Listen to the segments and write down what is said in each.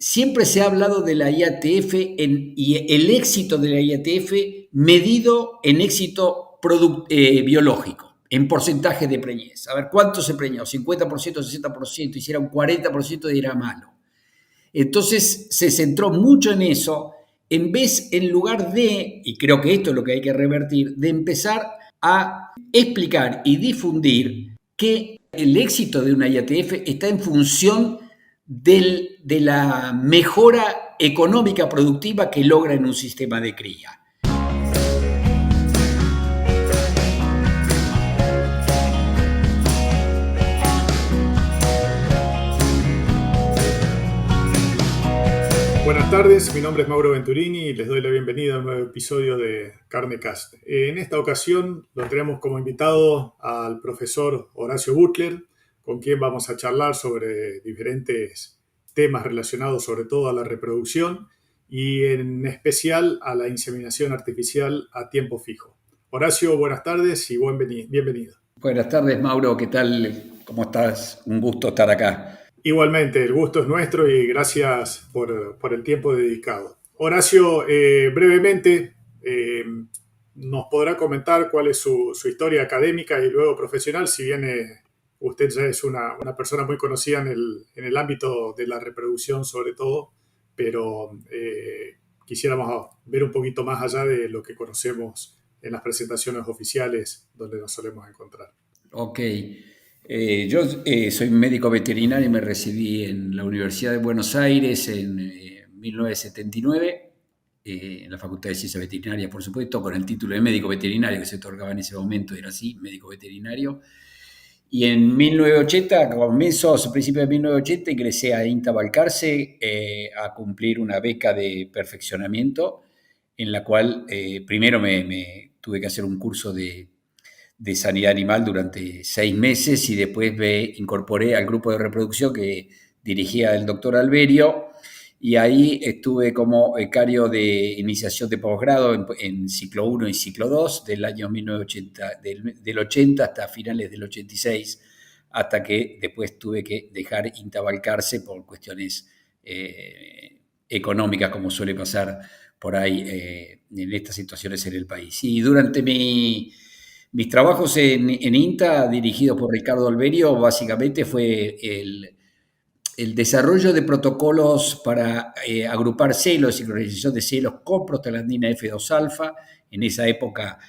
siempre se ha hablado de la IATF y el éxito de la IATF medido en éxito biológico, en porcentaje de preñez. A ver, ¿cuánto se preñó? 50%, 60%, y si era un 40% era malo. Entonces se centró mucho en eso, en lugar de, y creo que esto es lo que hay que revertir, de empezar a explicar y difundir que el éxito de una IATF está en función de la mejora económica productiva que logra en un sistema de cría. Buenas tardes, mi nombre es Mauro Venturini y les doy la bienvenida a un nuevo episodio de Carnecast. En esta ocasión lo tenemos como invitado al profesor Horacio Butler, con quien vamos a charlar sobre diferentes temas relacionados sobre todo a la reproducción y en especial a la inseminación artificial a tiempo fijo. Horacio, buenas tardes y bienvenido. Buenas tardes, Mauro, ¿qué tal? ¿Cómo estás? Un gusto estar acá. Igualmente, el gusto es nuestro y gracias por el tiempo dedicado. Horacio, brevemente, nos podrá comentar cuál es su historia académica y luego profesional, si bien usted ya es una persona muy conocida en el ámbito de la reproducción sobre todo, pero quisiéramos ver un poquito más allá de lo que conocemos en las presentaciones oficiales donde nos solemos encontrar. Ok. Yo soy médico veterinario y me recibí en la Universidad de Buenos Aires en 1979, en la Facultad de Ciencias Veterinarias, por supuesto, con el título de médico veterinario que se otorgaba en ese momento, era así, médico veterinario. Y en 1980, a principios de 1980, ingresé a INTA Balcarce a cumplir una beca de perfeccionamiento, en la cual primero me tuve que hacer un curso de sanidad animal durante 6 meses y después me incorporé al grupo de reproducción que dirigía el doctor Alberio y ahí estuve como becario de iniciación de posgrado en ciclo 1 y ciclo 2 del año 1980, del 80 hasta finales del 86, hasta que después tuve que dejar INTA Balcarce por cuestiones económicas, como suele pasar por ahí en estas situaciones en el país. Y durante mis trabajos en INTA, dirigidos por Ricardo Alberio, básicamente fue el desarrollo de protocolos para agrupar celos, sincronización de celos con prostaglandina F2-alfa. En esa época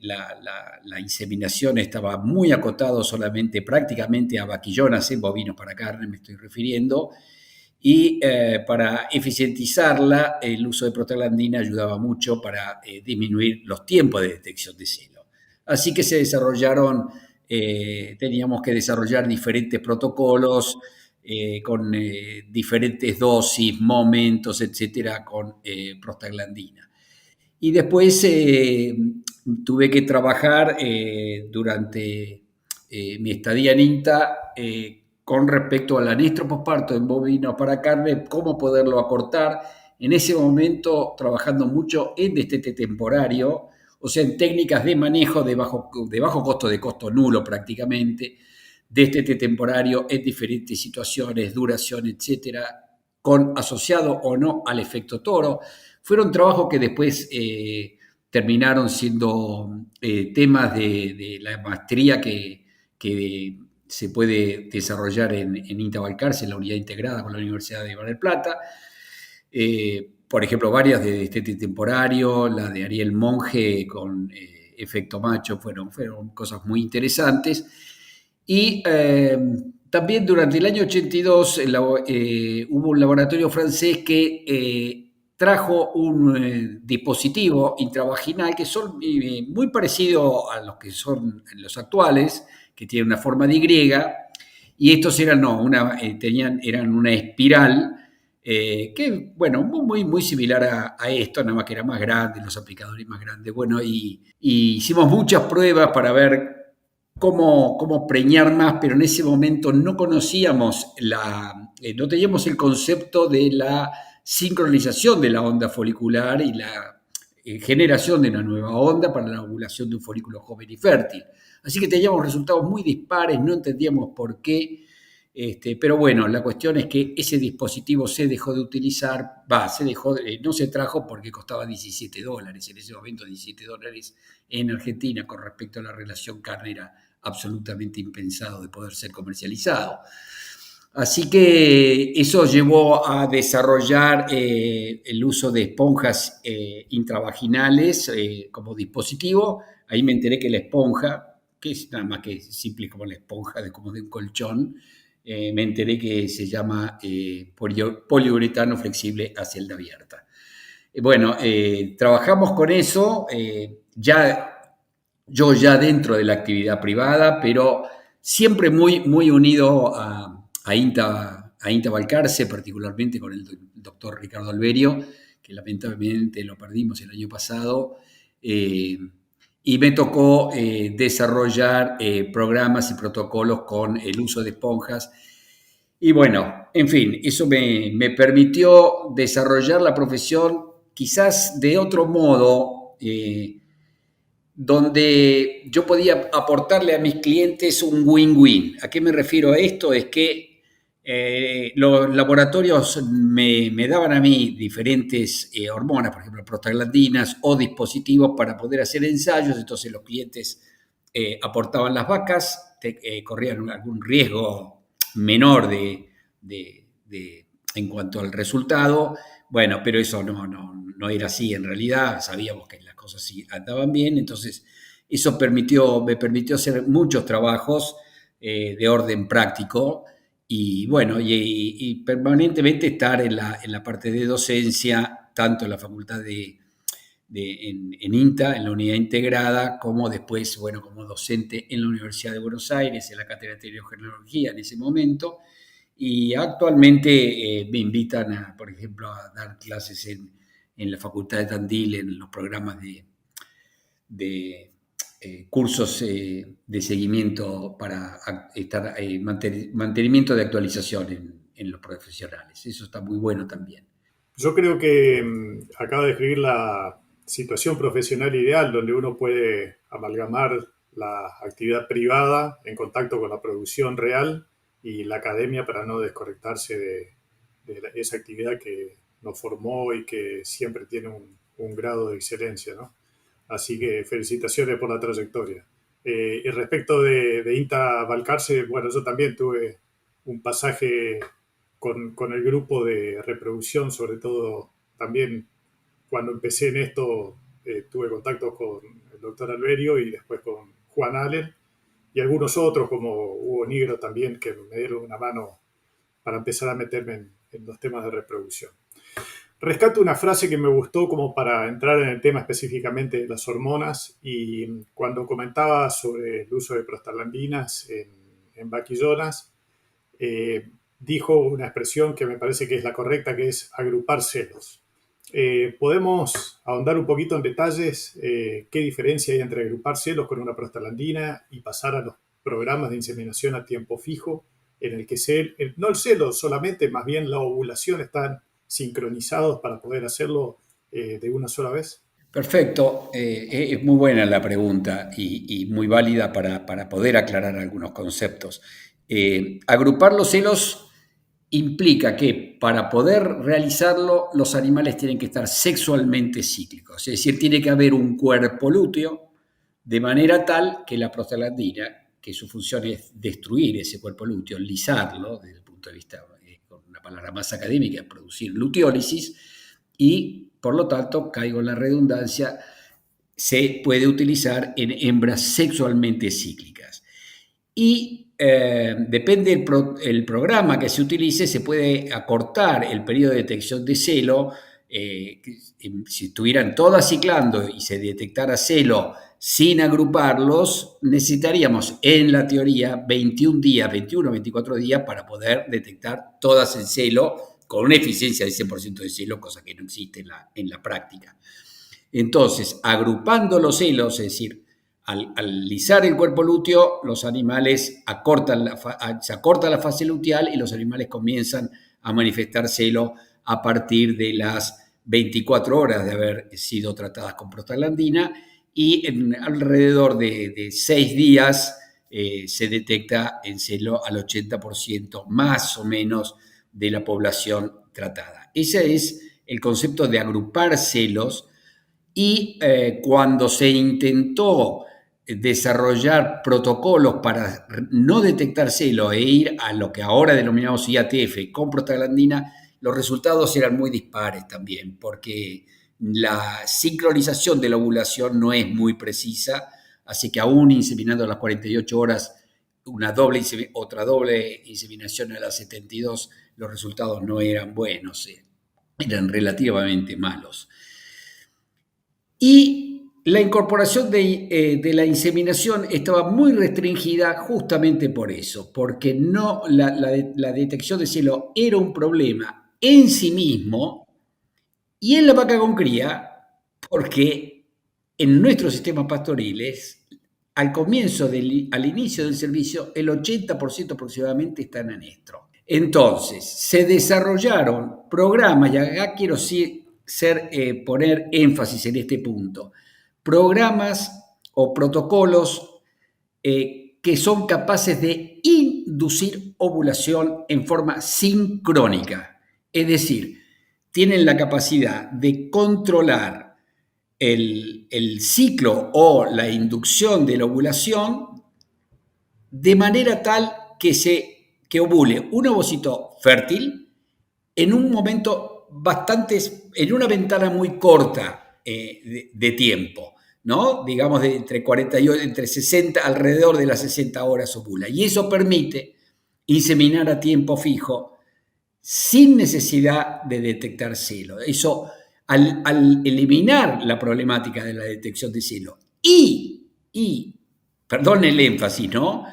la inseminación estaba muy acotado solamente prácticamente a vaquillonas en bovinos para carne, me estoy refiriendo. Y para eficientizarla, el uso de prostaglandina ayudaba mucho para disminuir los tiempos de detección de celos. Así que teníamos que desarrollar diferentes protocolos con diferentes dosis, momentos, etcétera, con prostaglandina. Y después tuve que trabajar durante mi estadía en INTA con respecto al anistro posparto en bovinos para carne, cómo poderlo acortar. En ese momento trabajando mucho en destete temporario, o sea, en técnicas de manejo de bajo costo, de costo nulo prácticamente, destete temporario en diferentes situaciones, duración, etcétera, asociado o no al efecto toro. Fueron trabajos que después terminaron siendo temas de la maestría que se puede desarrollar en INTA Balcarce, en la unidad integrada con la Universidad de Mar del Plata. Por ejemplo, varias de destete temporario, la de Ariel Monge con efecto macho, fueron cosas muy interesantes. Y también durante el año 82 hubo un laboratorio francés que trajo un dispositivo intravaginal que son muy parecidos a los que son los actuales, que tienen una forma de Y, y estos eran una espiral que, bueno, muy similar a esto, nada más que era más grande, los aplicadores más grandes. Bueno, y hicimos muchas pruebas para ver cómo preñar más, pero en ese momento no conocíamos no teníamos el concepto de la sincronización de la onda folicular y la generación de una nueva onda para la ovulación de un folículo joven y fértil. Así que teníamos resultados muy dispares, no entendíamos por qué Pero bueno, la cuestión es que ese dispositivo se dejó de utilizar, no se trajo porque costaba $17, en ese momento $17 en Argentina con respecto a la relación carne era absolutamente impensado de poder ser comercializado. Así que eso llevó a desarrollar el uso de esponjas intravaginales como dispositivo. Ahí me enteré que la esponja, que es nada más que simple como la esponja como de un colchón, me enteré que se llama poliuretano flexible a celda abierta. Bueno, trabajamos con eso, yo ya dentro de la actividad privada, pero siempre muy unido a INTA Balcarce, particularmente con el doctor Ricardo Alberio, que lamentablemente lo perdimos el año pasado, y me tocó desarrollar programas y protocolos con el uso de esponjas. Y bueno, en fin, eso me permitió desarrollar la profesión quizás de otro modo, donde yo podía aportarle a mis clientes un win-win. ¿A qué me refiero a esto? Es que los laboratorios me daban a mí diferentes hormonas, por ejemplo, prostaglandinas o dispositivos para poder hacer ensayos. Entonces los clientes aportaban las vacas, corrían algún riesgo menor en cuanto al resultado. Bueno, pero eso no era así en realidad, sabíamos que las cosas sí andaban bien, entonces eso me permitió hacer muchos trabajos de orden práctico y bueno, y permanentemente estar en la parte de docencia, tanto en la facultad en INTA, en la unidad integrada, como después, bueno, como docente en la Universidad de Buenos Aires, en la cátedra de telegenología en ese momento. Y actualmente me invitan, por ejemplo, a dar clases en la Facultad de Tandil, en los programas de cursos de seguimiento para mantenimiento de actualización en los profesionales. Eso está muy bueno también. Yo creo que acaba de describir la situación profesional ideal donde uno puede amalgamar la actividad privada en contacto con la producción real y la academia para no desconectarse de esa actividad que nos formó y que siempre tiene un grado de excelencia, ¿no? Así que felicitaciones por la trayectoria. Y respecto de INTA Balcarce, bueno, yo también tuve un pasaje con el grupo de reproducción, sobre todo también cuando empecé en esto, tuve contacto con el doctor Alberio y después con Juan Allen y algunos otros como Hugo Nigro también, que me dieron una mano para empezar a meterme en los temas de reproducción. Rescato una frase que me gustó como para entrar en el tema específicamente de las hormonas y cuando comentaba sobre el uso de prostaglandinas en vaquillonas, dijo una expresión que me parece que es la correcta, que es agrupar celos. ¿Podemos ahondar un poquito en detalles qué diferencia hay entre agrupar celos con una prostaglandina y pasar a los programas de inseminación a tiempo fijo, en el que no el celo solamente, más bien la ovulación están sincronizados para poder hacerlo de una sola vez? Perfecto, es muy buena la pregunta y muy válida para poder aclarar algunos conceptos. Agrupar los celos implica que para poder realizarlo los animales tienen que estar sexualmente cíclicos, es decir, tiene que haber un cuerpo lúteo de manera tal que la prostaglandina, que su función es destruir ese cuerpo lúteo, lisarlo desde el punto de vista, con una palabra más académica, producir luteólisis y por lo tanto, caigo en la redundancia, se puede utilizar en hembras sexualmente cíclicas. Y depende el programa que se utilice, se puede acortar el periodo de detección de celo. Si estuvieran todas ciclando y se detectara celo sin agruparlos, necesitaríamos en la teoría 21 días, 21 o 24 días para poder detectar todas en celo con una eficiencia de 100% de celo, cosa que no existe en la práctica. Entonces, agrupando los celos, es decir, al lisar el cuerpo lúteo, los animales se acorta la fase luteal y los animales comienzan a manifestar celo a partir de las 24 horas de haber sido tratadas con prostaglandina y en alrededor de 6 días se detecta en celo al 80% más o menos de la población tratada. Ese es el concepto de agrupar celos y cuando se intentó desarrollar protocolos para no detectar celo e ir a lo que ahora denominamos IATF con prostaglandina, los resultados eran muy dispares también, porque la sincronización de la ovulación no es muy precisa, así que aún inseminando a las 48 horas, otra doble inseminación a las 72, los resultados no eran buenos, eran relativamente malos. Y la incorporación de la inseminación estaba muy restringida justamente por eso, porque la detección de celo era un problema en sí mismo y en la vaca con cría, porque en nuestros sistemas pastoriles, al inicio del servicio, el 80% aproximadamente está en anestro. Entonces, se desarrollaron programas, y acá quiero poner énfasis en este punto, programas o protocolos que son capaces de inducir ovulación en forma sincrónica. Es decir, tienen la capacidad de controlar el ciclo o la inducción de la ovulación de manera tal que ovule un ovocito fértil en un momento en una ventana muy corta de tiempo, ¿no? Digamos entre 48, entre 60, alrededor de las 60 horas ovula. Y eso permite inseminar a tiempo fijo sin necesidad de detectar celo. Eso, al eliminar la problemática de la detección de celo perdón el énfasis, ¿no?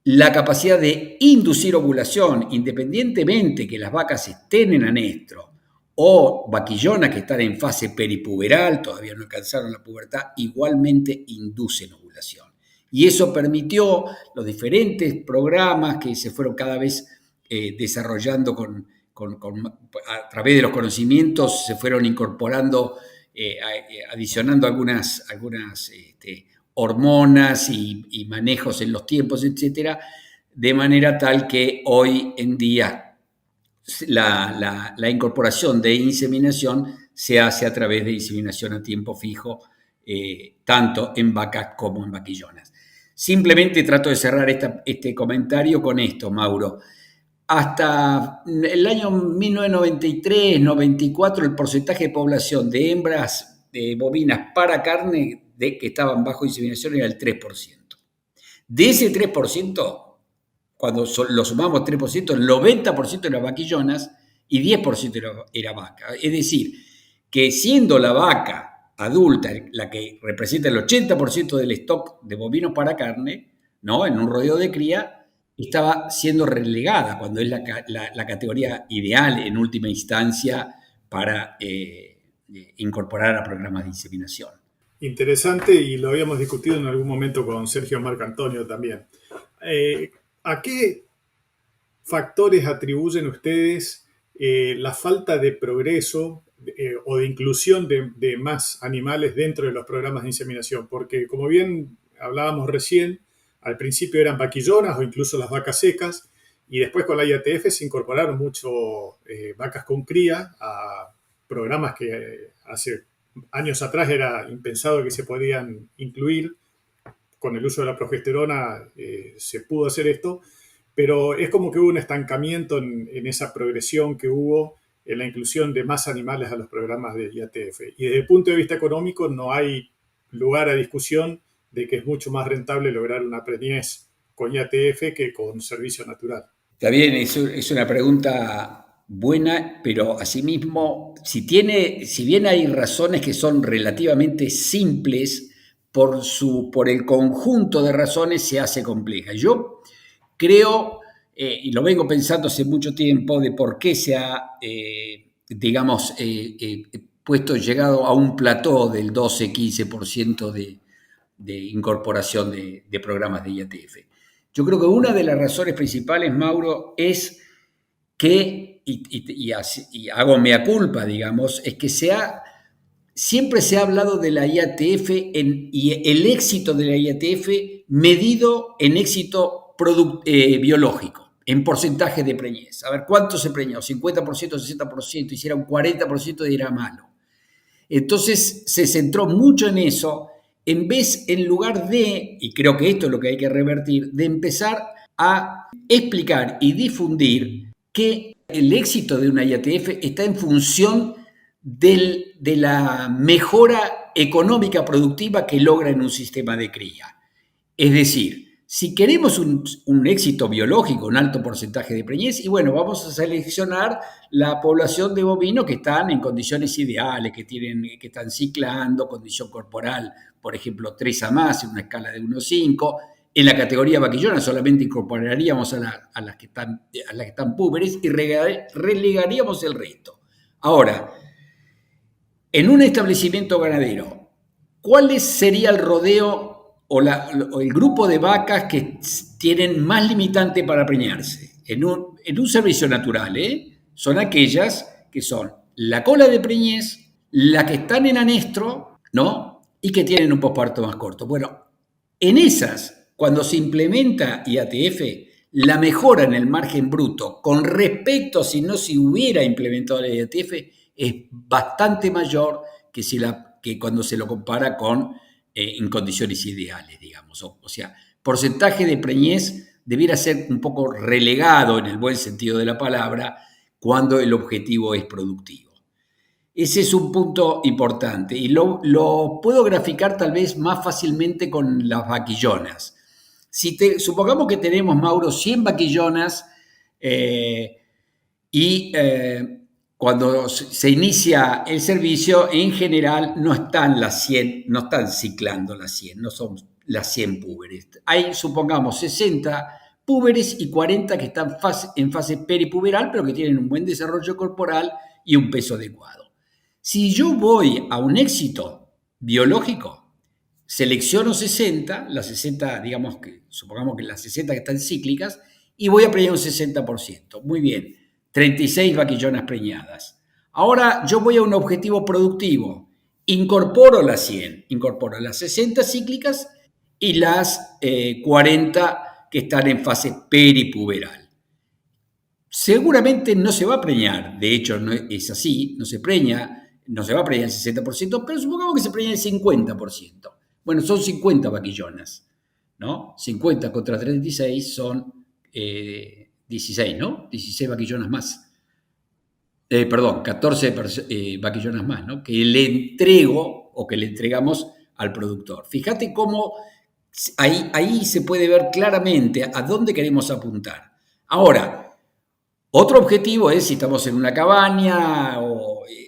La capacidad de inducir ovulación, independientemente que las vacas estén en anestro o vaquillonas que están en fase peripuberal, todavía no alcanzaron la pubertad, igualmente inducen ovulación. Y eso permitió los diferentes programas que se fueron cada vez desarrollando a través de los conocimientos, se fueron incorporando, adicionando algunas hormonas y manejos en los tiempos, etcétera, de manera tal que hoy en día la incorporación de inseminación se hace a través de inseminación a tiempo fijo, tanto en vacas como en vaquillonas. Simplemente trato de cerrar este comentario con esto, Mauro. Hasta el año 1993-94, el porcentaje de población de hembras bovinas para carne que estaban bajo inseminación era el 3%. De ese 3%, cuando lo sumamos 3%, el 90% eran vaquillonas y 10% era vaca. Es decir, que siendo la vaca adulta la que representa el 80% del stock de bovinos para carne, ¿no? En un rodeo de cría, estaba siendo relegada cuando es la categoría ideal en última instancia para incorporar a programas de inseminación. Interesante, y lo habíamos discutido en algún momento con Sergio Marcantonio también. ¿A qué factores atribuyen ustedes la falta de progreso o de inclusión de más animales dentro de los programas de inseminación? Porque, como bien hablábamos recién, al principio eran vaquillonas o incluso las vacas secas, y después con la IATF se incorporaron mucho vacas con cría a programas que hace años atrás era impensado que se podían incluir. Con el uso de la progesterona se pudo hacer esto, pero es como que hubo un estancamiento en esa progresión que hubo en la inclusión de más animales a los programas de IATF. Y desde el punto de vista económico no hay lugar a discusión de que es mucho más rentable lograr una preñez con IATF que con servicio natural. Está bien, es una pregunta buena, pero asimismo, si bien hay razones que son relativamente simples, por el conjunto de razones se hace compleja. Yo creo, y lo vengo pensando hace mucho tiempo, de por qué se ha, digamos, llegado a un plató del 12-15% de incorporación de programas de IATF. Yo creo que una de las razones principales, Mauro, es que, y hago mea culpa, digamos, es que siempre se ha hablado de la IATF y el éxito de la IATF medido en éxito biológico, en porcentaje de preñez. A ver, ¿cuánto se preñó? 50%, 60%, y si era un 40% era malo. Entonces se centró mucho en eso, en lugar de, y creo que esto es lo que hay que revertir, de empezar a explicar y difundir que el éxito de una IATF está en función de la mejora económica productiva que logra en un sistema de cría. Es decir, si queremos un éxito biológico, un alto porcentaje de preñez, y bueno, vamos a seleccionar la población de bovinos que están en condiciones ideales, que están ciclando, condición corporal, por ejemplo, 3 a más, en una escala de 1 a 5. En la categoría vaquillona solamente incorporaríamos a las que están púberes y relegaríamos el resto. Ahora, en un establecimiento ganadero, ¿cuál sería el rodeo o el grupo de vacas que tienen más limitante para preñarse? En un servicio natural, son aquellas que son la cola de preñez, la que están en anestro, ¿no? Y que tienen un posparto más corto. Bueno, en esas, cuando se implementa IATF, la mejora en el margen bruto con respecto a si no se hubiera implementado la IATF es bastante mayor que cuando se lo compara con en condiciones ideales, digamos. O sea, porcentaje de preñez debiera ser un poco relegado en el buen sentido de la palabra cuando el objetivo es productivo. Ese es un punto importante y lo puedo graficar tal vez más fácilmente con las vaquillonas. Supongamos que tenemos, Mauro, 100 vaquillonas cuando se inicia el servicio, en general no están ciclando las 100, no son las 100 púberes. Hay, supongamos, 60 púberes y 40 que están en fase peripuberal, pero que tienen un buen desarrollo corporal y un peso adecuado. Si yo voy a un éxito biológico, selecciono 60, las 60, supongamos que las 60 que están cíclicas, y voy a preñar un 60%. Muy bien, 36 vaquillonas preñadas. Ahora yo voy a un objetivo productivo, incorporo las 100, incorporo las 60 cíclicas y las 40 que están en fase peripuberal. Seguramente no se va a preñar, de hecho no es así, no se va a preñar el 60%, pero supongamos que se preña el 50%. Bueno, son 50 vaquillonas, ¿no? 50 contra 36 son 16, ¿no? 16 vaquillonas más. 14 vaquillonas más, ¿no? Que le entrego o que le entregamos al productor. Fíjate cómo ahí se puede ver claramente a dónde queremos apuntar. Ahora, otro objetivo es si estamos en una cabaña,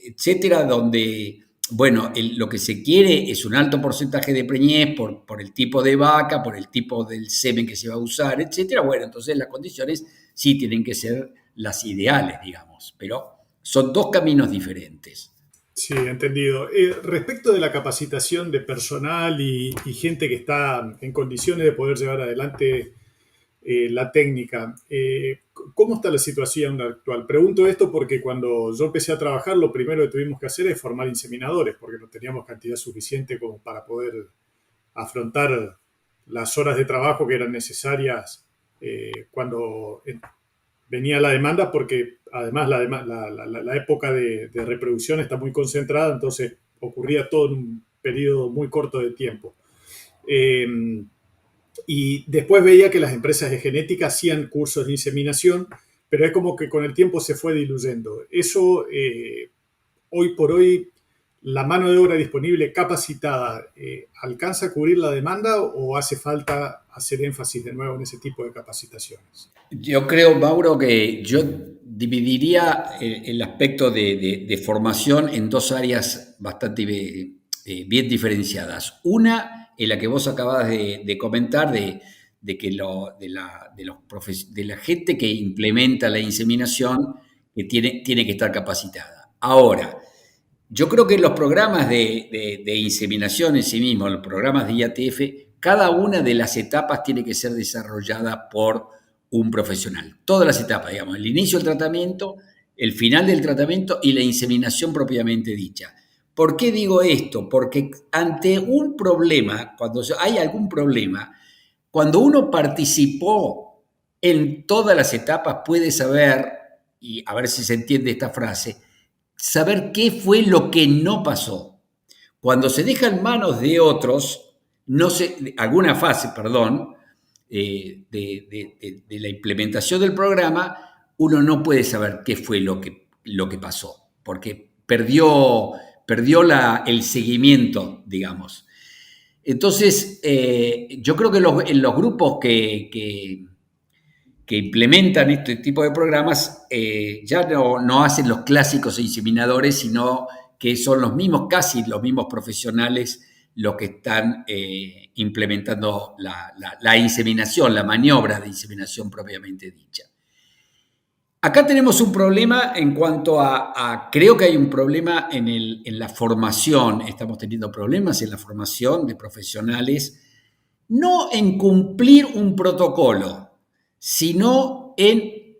etcétera, donde, bueno, lo que se quiere es un alto porcentaje de preñez por el tipo de vaca, por el tipo del semen que se va a usar, etcétera. Bueno, entonces las condiciones sí tienen que ser las ideales, digamos, pero son dos caminos diferentes. Sí, entendido. Respecto de la capacitación de personal y gente que está en condiciones de poder llevar adelante la técnica, ¿cómo está la situación actual? Pregunto esto porque cuando yo empecé a trabajar, lo primero que tuvimos que hacer es formar inseminadores, porque no teníamos cantidad suficiente como para poder afrontar las horas de trabajo que eran necesarias cuando venía la demanda, porque además la época de reproducción está muy concentrada, entonces ocurría todo en un periodo muy corto de tiempo. Y después veía que las empresas de genética hacían cursos de inseminación, pero es como que con el tiempo se fue diluyendo. Eso, hoy por hoy, la mano de obra disponible capacitada, ¿alcanza a cubrir la demanda o hace falta hacer énfasis de nuevo en ese tipo de capacitaciones? Yo creo, Mauro, que yo dividiría el aspecto de formación en dos áreas bastante bien diferenciadas. Una, en la que vos acabas de comentar, de la gente que implementa la inseminación, que tiene que estar capacitada. Ahora, yo creo que los programas de inseminación en sí mismos, los programas de IATF, cada una de las etapas tiene que ser desarrollada por un profesional. Todas las etapas, digamos, el inicio del tratamiento, el final del tratamiento y la inseminación propiamente dicha. ¿Por qué digo esto? Porque ante un problema, cuando hay algún problema, cuando uno participó en todas las etapas, puede saber, y a ver si se entiende esta frase, saber qué fue lo que no pasó. Cuando se deja en manos de otros, alguna fase, perdón, de la implementación del programa, uno no puede saber qué fue lo que pasó, porque perdió el seguimiento, digamos. Entonces, yo creo que en los grupos que implementan este tipo de programas ya no hacen los clásicos inseminadores, sino que son casi los mismos profesionales los que están implementando la inseminación, la maniobra de inseminación propiamente dicha. Acá tenemos un problema en cuanto creo que hay un problema en la formación, estamos teniendo problemas en la formación de profesionales, no en cumplir un protocolo, sino en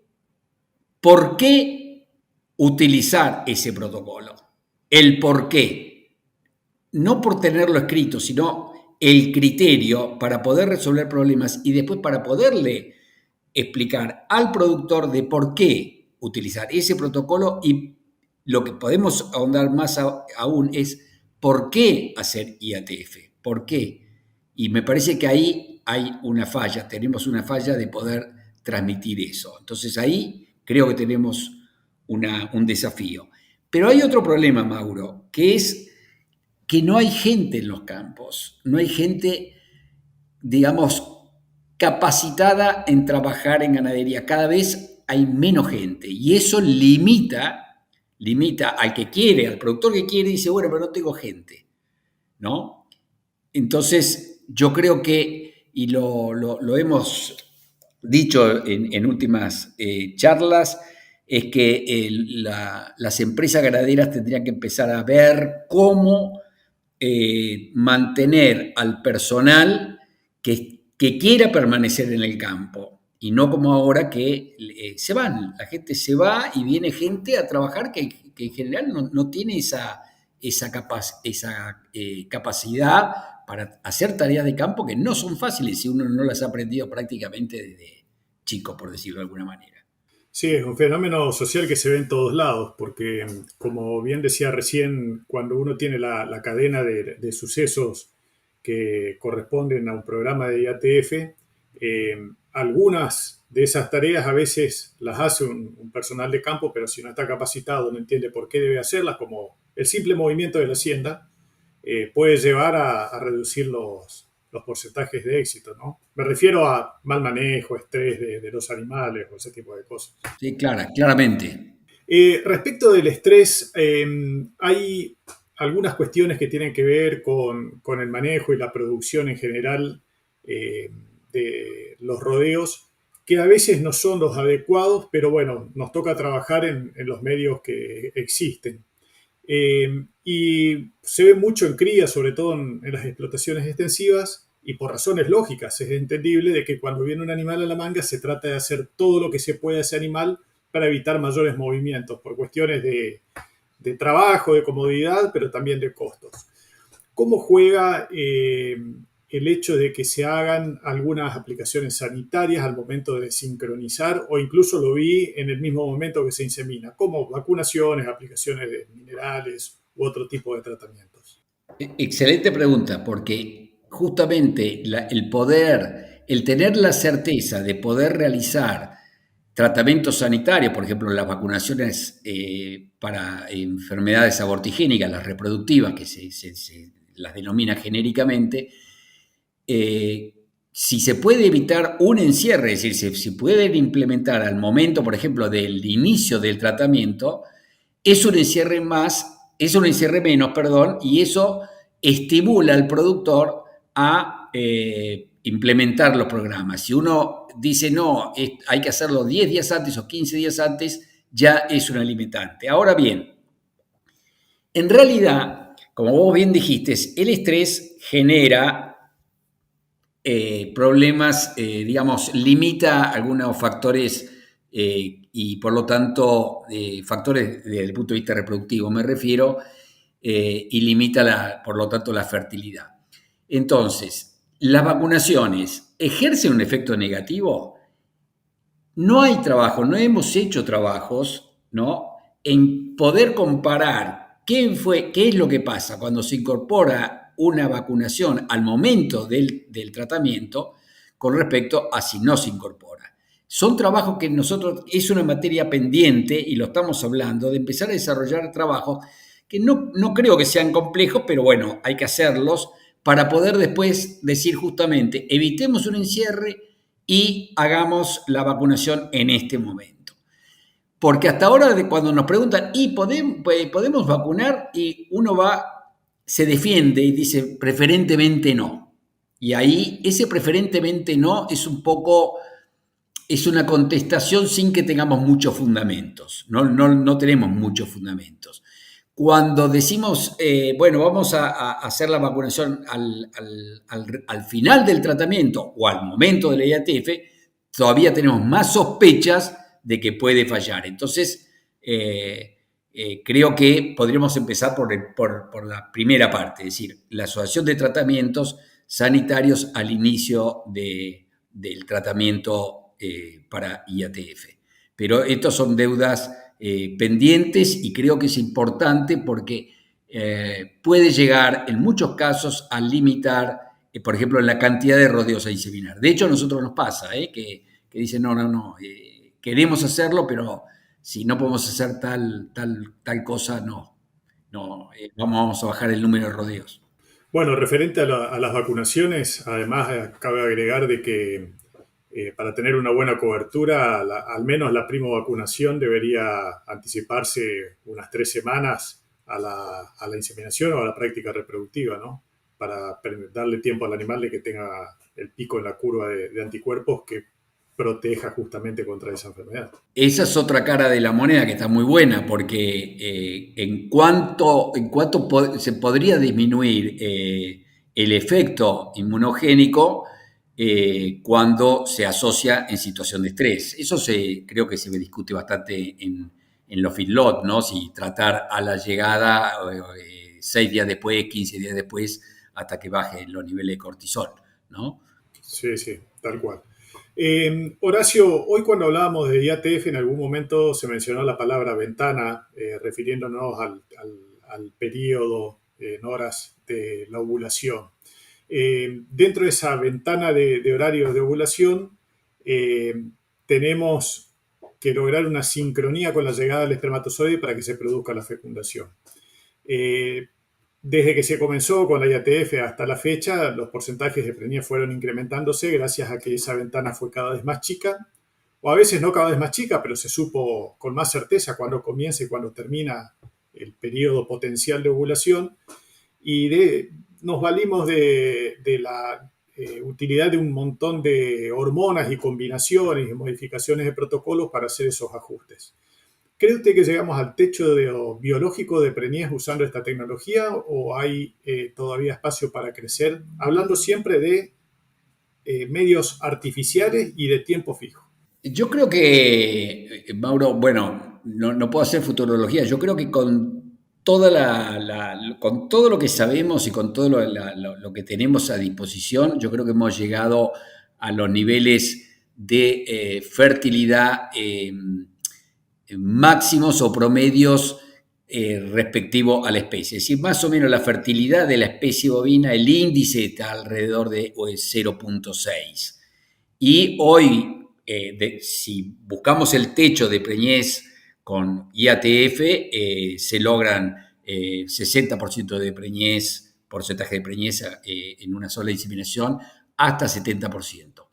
por qué utilizar ese protocolo, el por qué, no por tenerlo escrito, sino el criterio para poder resolver problemas y después para poderle explicar al productor de por qué utilizar ese protocolo, y lo que podemos ahondar más aún es por qué hacer IATF, por qué. Y me parece que ahí hay una falla, tenemos una falla de poder transmitir eso. Entonces ahí creo que tenemos un desafío. Pero hay otro problema, Mauro, que es que no hay gente en los campos, no hay gente, digamos, capacitada en trabajar en ganadería. Cada vez hay menos gente y eso limita al que quiere, al productor que quiere, y dice, bueno, pero no tengo gente, ¿no? Entonces, yo creo que, y lo hemos dicho en últimas charlas, es que las empresas ganaderas tendrían que empezar a ver cómo mantener al personal que quiera permanecer en el campo, y no como ahora que se van, la gente se va y viene gente a trabajar que en general no tiene esa capacidad para hacer tareas de campo que no son fáciles si uno no las ha aprendido prácticamente desde chico, por decirlo de alguna manera. Sí, es un fenómeno social que se ve en todos lados, porque como bien decía recién, cuando uno tiene la cadena de sucesos que corresponden a un programa de IATF, algunas de esas tareas a veces las hace un personal de campo, pero si no está capacitado, no entiende por qué debe hacerlas, como el simple movimiento de la hacienda, puede llevar a reducir los porcentajes de éxito, ¿no? Me refiero a mal manejo, estrés de los animales o ese tipo de cosas. Sí, claramente. Respecto del estrés, hay algunas cuestiones que tienen que ver con el manejo y la producción en general de los rodeos, que a veces no son los adecuados, pero bueno, nos toca trabajar en los medios que existen. Y se ve mucho en cría, sobre todo en las explotaciones extensivas, y por razones lógicas es entendible de que cuando viene un animal a la manga se trata de hacer todo lo que se puede a ese animal para evitar mayores movimientos, por cuestiones de trabajo, de comodidad, pero también de costos. ¿Cómo juega el hecho de que se hagan algunas aplicaciones sanitarias al momento de sincronizar, o incluso lo vi en el mismo momento que se insemina, como vacunaciones, aplicaciones de minerales u otro tipo de tratamientos? Excelente pregunta, porque justamente el tener la certeza de poder realizar tratamientos sanitarios, por ejemplo, las vacunaciones para enfermedades abortigénicas, las reproductivas, que se las denomina genéricamente, si se puede evitar un encierre, es decir, si pueden implementar al momento, por ejemplo, del inicio del tratamiento, es un encierre menos, perdón, y eso estimula al productor a implementar los programas. Si uno dice no, hay que hacerlo 10 días antes o 15 días antes, ya es una limitante. Ahora bien, en realidad, como vos bien dijiste, el estrés genera problemas, digamos, limita algunos factores y por lo tanto factores desde el punto de vista reproductivo me refiero, y limita por lo tanto la fertilidad. Entonces, las vacunaciones ejerce un efecto negativo, no hay trabajo, no hemos hecho trabajos, ¿no? En poder comparar qué es lo que pasa cuando se incorpora una vacunación al momento del tratamiento con respecto a si no se incorpora. Son trabajos que nosotros, es una materia pendiente y lo estamos hablando, de empezar a desarrollar trabajos que no creo que sean complejos, pero bueno, hay que hacerlos para poder después decir justamente, evitemos un encierre y hagamos la vacunación en este momento. Porque hasta ahora cuando nos preguntan, ¿y podemos vacunar? Y uno se defiende y dice, preferentemente no. Y ahí ese preferentemente no es una contestación sin que tengamos muchos fundamentos. No tenemos muchos fundamentos. Cuando decimos, bueno, vamos a hacer la vacunación al final del tratamiento o al momento de la IATF, todavía tenemos más sospechas de que puede fallar. Entonces, creo que podríamos empezar por la primera parte, es decir, la asociación de tratamientos sanitarios al inicio del tratamiento para IATF. Pero estos son deudas pendientes y creo que es importante porque puede llegar en muchos casos a limitar, por ejemplo, la cantidad de rodeos a inseminar. De hecho, a nosotros nos pasa que dicen, no, queremos hacerlo, pero si no podemos hacer tal cosa, vamos a bajar el número de rodeos. Bueno, referente a las vacunaciones, además cabe agregar de que para tener una buena cobertura, al menos la primo vacunación debería anticiparse unas 3 semanas a la inseminación o a la práctica reproductiva, ¿no? Para darle tiempo al animal de que tenga el pico en la curva de anticuerpos que proteja justamente contra esa enfermedad. Esa es otra cara de la moneda que está muy buena, porque en cuanto se podría disminuir el efecto inmunogénico cuando se asocia en situación de estrés. Eso creo que se discute bastante en los feedlots, ¿no? Si tratar a la llegada 6 días después, 15 días después, hasta que bajen los niveles de cortisol, ¿no? Sí, tal cual. Horacio, hoy cuando hablábamos de IATF en algún momento se mencionó la palabra ventana, refiriéndonos al periodo en horas de la ovulación. Dentro de esa ventana de horarios de ovulación tenemos que lograr una sincronía con la llegada del espermatozoide para que se produzca la fecundación. Desde que se comenzó con la IATF hasta la fecha, los porcentajes de preñez fueron incrementándose gracias a que esa ventana fue cada vez más chica, o a veces no cada vez más chica, pero se supo con más certeza cuándo comienza y cuándo termina el periodo potencial de ovulación, y nos valimos de la utilidad de un montón de hormonas y combinaciones y modificaciones de protocolos para hacer esos ajustes. ¿Cree usted que llegamos al techo biológico de preñez usando esta tecnología o hay todavía espacio para crecer? Hablando siempre de medios artificiales y de tiempo fijo. Yo creo que, Mauro, bueno, no puedo hacer futurología, yo creo que con con todo lo que sabemos y con todo lo que tenemos a disposición, yo creo que hemos llegado a los niveles de fertilidad máximos o promedios respectivo a la especie. Es decir, más o menos la fertilidad de la especie bovina, el índice está alrededor de 0,6. Y hoy, si buscamos el techo de preñez con IATF, se logran 60% de preñez, porcentaje de preñez en una sola inseminación, hasta 70%.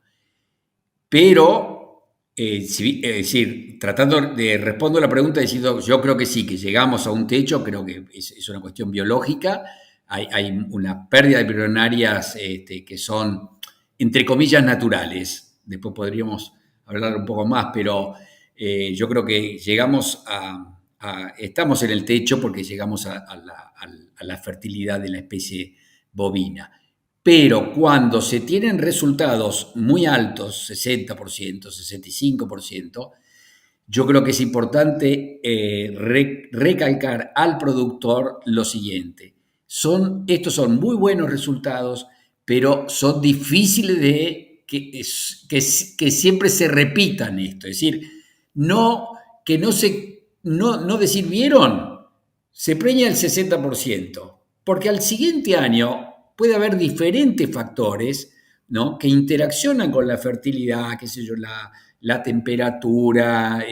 Pero, es decir, tratando de responder la pregunta diciendo, yo creo que sí, que llegamos a un techo, creo que es una cuestión biológica, hay una pérdida de embrionarias que son, entre comillas, naturales. Después podríamos hablar un poco más, pero yo creo que estamos en el techo porque llegamos a la fertilidad de la especie bovina. Pero cuando se tienen resultados muy altos, 60%, 65%, yo creo que es importante recalcar al productor lo siguiente. Estos son muy buenos resultados, pero son difíciles de que siempre se repitan esto. Es decir, no, que no decir, ¿vieron? Se preña el 60%, porque al siguiente año puede haber diferentes factores, ¿no?, que interaccionan con la fertilidad, qué sé yo, la temperatura,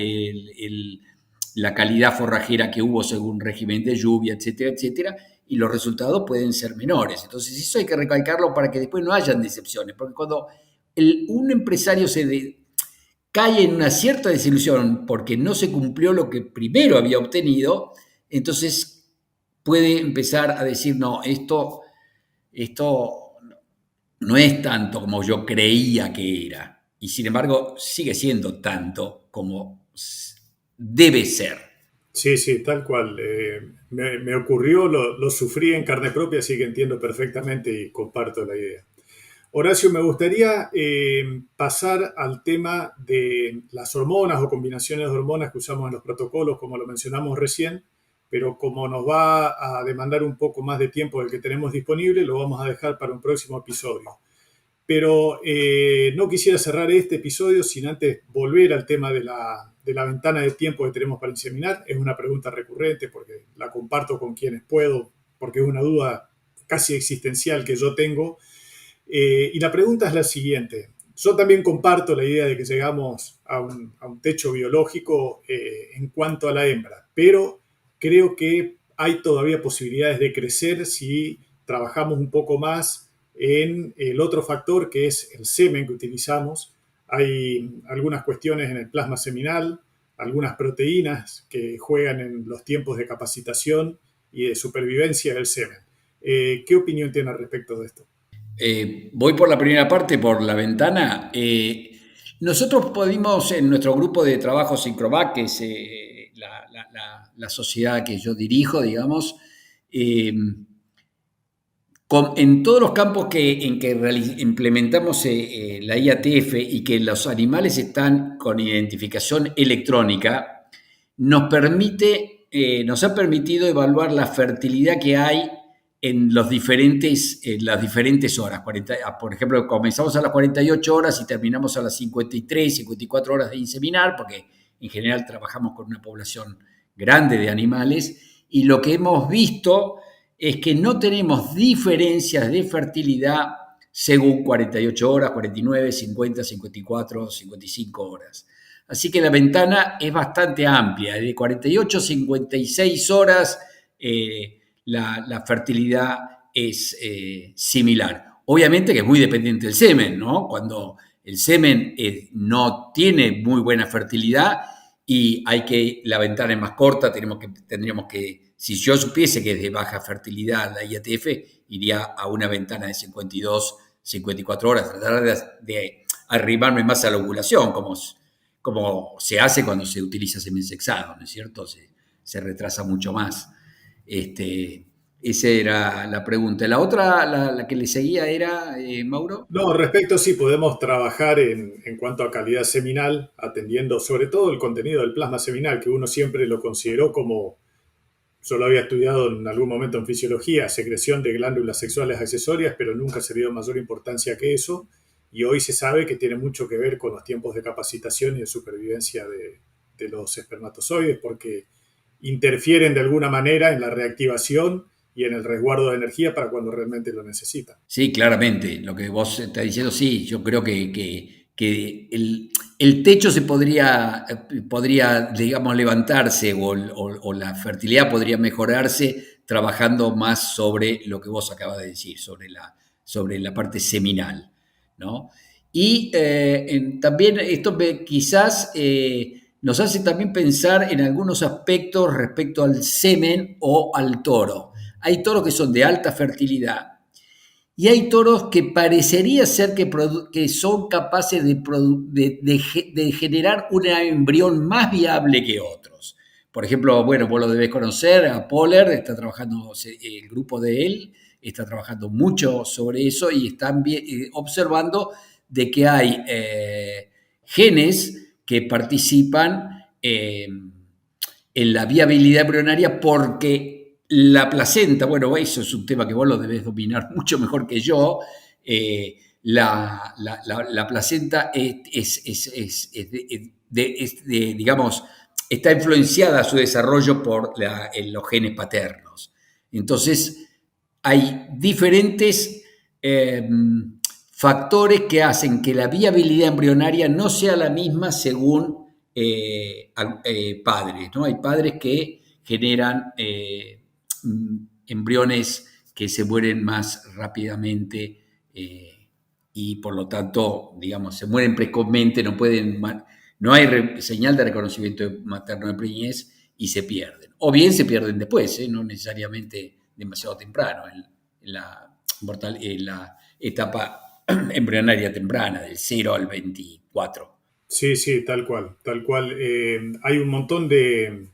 la calidad forrajera que hubo según régimen de lluvia, etcétera, etcétera, y los resultados pueden ser menores. Entonces, eso hay que recalcarlo para que después no hayan decepciones, porque cuando un empresario cae en una cierta desilusión porque no se cumplió lo que primero había obtenido, entonces puede empezar a decir, no, esto no es tanto como yo creía que era, y sin embargo sigue siendo tanto como debe ser. Sí, sí, tal cual. Me ocurrió, lo sufrí en carne propia, así que entiendo perfectamente y comparto la idea. Horacio, me gustaría pasar al tema de las hormonas o combinaciones de hormonas que usamos en los protocolos, como lo mencionamos recién, pero como nos va a demandar un poco más de tiempo del que tenemos disponible, lo vamos a dejar para un próximo episodio. Pero no quisiera cerrar este episodio sin antes volver al tema de la ventana de tiempo que tenemos para inseminar. Es una pregunta recurrente porque la comparto con quienes puedo, porque es una duda casi existencial que yo tengo. Y la pregunta es la siguiente. Yo también comparto la idea de que llegamos a un techo biológico en cuanto a la hembra, pero creo que hay todavía posibilidades de crecer si trabajamos un poco más en el otro factor que es el semen que utilizamos. Hay algunas cuestiones en el plasma seminal, algunas proteínas que juegan en los tiempos de capacitación y de supervivencia del semen. ¿Qué opinión tiene al respecto de esto? Voy por la primera parte, por la ventana. Nosotros pudimos, en nuestro grupo de trabajo Sincrobac, que es la sociedad que yo dirijo, digamos, en todos los campos en que implementamos la IATF y que los animales están con identificación electrónica, nos ha permitido evaluar la fertilidad que hay en las diferentes horas. Por ejemplo, comenzamos a las 48 horas y terminamos a las 53, 54 horas de inseminar, porque en general trabajamos con una población grande de animales, y lo que hemos visto es que no tenemos diferencias de fertilidad según 48 horas, 49, 50, 54, 55 horas. Así que la ventana es bastante amplia, de 48 a 56 horas la fertilidad es similar. Obviamente que es muy dependiente del semen, ¿no? Cuando el semen no tiene muy buena fertilidad y la ventana es más corta, tendríamos que, si yo supiese que es de baja fertilidad la IATF, iría a una ventana de 52, 54 horas, tratar de arrimarme más a la ovulación, como se hace cuando se utiliza semen sexado, ¿no es cierto? Se retrasa mucho más. Esa era la pregunta. La otra, la que le seguía era, Mauro. No, respecto sí, podemos trabajar en cuanto a calidad seminal, atendiendo sobre todo el contenido del plasma seminal, que uno siempre lo consideró como, yo lo había estudiado en algún momento en fisiología, secreción de glándulas sexuales accesorias, pero nunca se le dio mayor importancia que eso, y hoy se sabe que tiene mucho que ver con los tiempos de capacitación y de supervivencia de los espermatozoides, porque interfieren de alguna manera en la reactivación y en el resguardo de energía para cuando realmente lo necesitan. Sí, claramente, lo que vos estás diciendo, sí, yo creo que el techo podría, digamos, levantarse o la fertilidad podría mejorarse trabajando más sobre lo que vos acabas de decir, sobre la parte seminal, ¿no? Y también esto quizás nos hace también pensar en algunos aspectos respecto al semen o al toro. Hay toros que son de alta fertilidad y hay toros que parecería ser que son capaces de generar un embrión más viable que otros. Por ejemplo, bueno, vos lo debés conocer, a Poller, está trabajando, el grupo de él está trabajando mucho sobre eso y están observando de que hay genes que participan en la viabilidad embrionaria porque la placenta, bueno, eso es un tema que vos lo debés dominar mucho mejor que yo, la placenta digamos, está influenciada a su desarrollo por los genes paternos. Entonces, hay diferentes factores que hacen que la viabilidad embrionaria no sea la misma según padres, ¿no? Hay padres que generan embriones que se mueren más rápidamente y por lo tanto, digamos, se mueren precozmente, no hay señal de reconocimiento materno de preñez y se pierden. O bien se pierden después, no necesariamente demasiado temprano, en la etapa embrionaria temprana, del 0 al 24. Sí, sí, tal cual, tal cual. Hay un montón de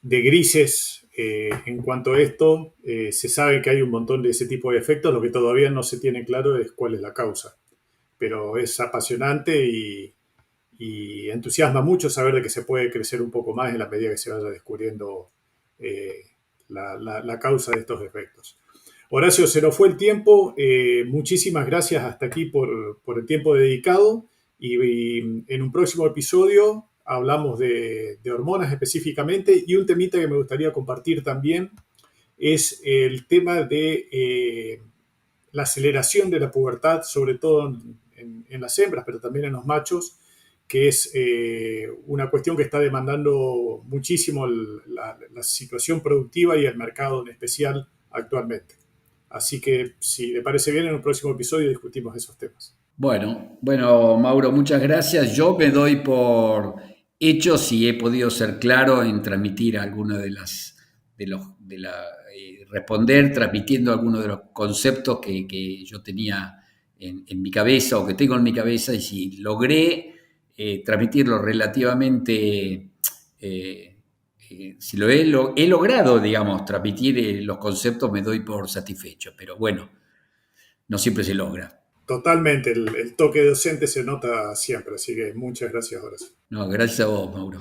grises en cuanto a esto. Se sabe que hay un montón de ese tipo de efectos, lo que todavía no se tiene claro es cuál es la causa. Pero es apasionante y entusiasma mucho saber de que se puede crecer un poco más en la medida que se vaya descubriendo eh, la causa de estos efectos. Horacio, se nos fue el tiempo. Muchísimas gracias hasta aquí por el tiempo dedicado. Y en un próximo episodio hablamos de hormonas específicamente. Y un temita que me gustaría compartir también es el tema de la aceleración de la pubertad, sobre todo en las hembras, pero también en los machos, que es una cuestión que está demandando muchísimo la situación productiva y el mercado en especial actualmente. Así que, si le parece bien, en un próximo episodio discutimos esos temas. Bueno, Mauro, muchas gracias. Yo me doy por hecho si he podido ser claro en transmitir alguna responder, transmitiendo algunos de los conceptos que yo tenía en mi cabeza o que tengo en mi cabeza y si logré transmitirlo relativamente, si he logrado, digamos, transmitir los conceptos, me doy por satisfecho, pero bueno, no siempre se logra. Totalmente, el toque docente se nota siempre, así que muchas gracias, Horacio. No, gracias a vos, Mauro.